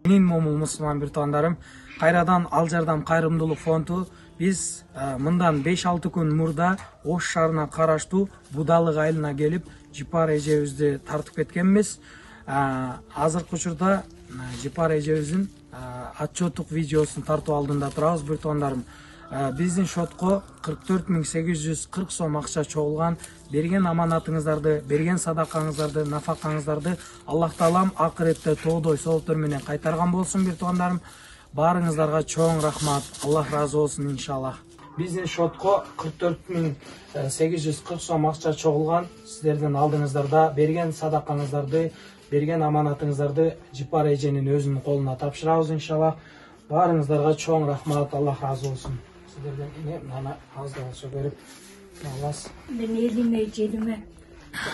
Менин момул мусулман бир туугандарым, кайрадан Ал Жардам кайрымдуулук фонду биз мындан 5-6 күн мурда Ош шаарына караштуу Будалык айылына келип, Жипар эжебизди тартып кеткенбиз. Азыркы учурда Жипар эжебиздин отчеттук видеосун тартуу алдында турабыз бир туугандарым. Биздин шотко 44.840 сом акча чогулган. Берген аманатыңыздарды, берген садакаңыздарды, нафакаңыздарды Аллах Таалам акыретте тоодой сооптор менен кайтарган болсун бир туугандарым. Баарыңыздарга чоң рахмат. Аллах разы болсун иншаллах. Биздин шотко 44.840 сом акча чогулган. Сиздердин алдыңыздарда берген садакаңыздарды, берген аманатыңыздарды Жипар эженин өзүнүн колуна тапшырабыз иншаллах. Баарыңыздарга чоң рахмат. Аллах разы болсун. Сиздерден мана аз да болсо берип аласыз. Мен элиме, желиме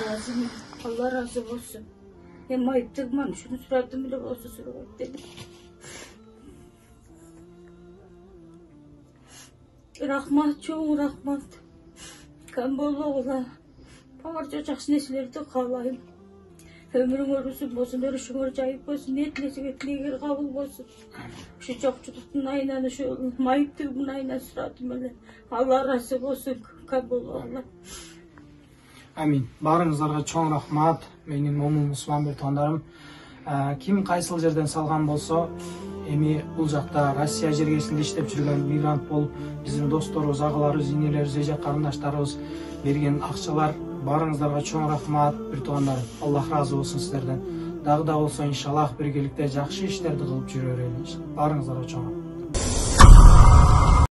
разымын. Алла разы болсун. Мен айыптыгман, ушуну сурадым эле болсо сурабайт дедим. Рахмат, чоң рахмат. Камбологула барча жакшы нерселерди каалайм. Өмүрүңөр узун болсун, өрүшүңөр жайып болсун, ниетиңер тилегиңер кабыл болсун. Ушу жокчулуктун айынан, ушу майыптыгымдын айынан сурадым эле. Алла разы болсун, камбологула. Амин. Баарыңыздарга чоң рахмат. Менин момун мусулман бир туугандарым. Ким кайсыл жерден салган болсо, эми бул жакта Россия жергесинде иштеп жүргөн мигрант болуп, биздин досторубуз, агаларыбыз, инелерибиз, эже карындаштарыбыз берген акчалар, баарыңыздарга чоң рахмат бир туугандарым. Аллах разы болсун сиздерден. Дагы да болсо иншаллах биргеликте жакшы иштерди кылып жүрө берели. Баарыңыздарга чоң рахмат.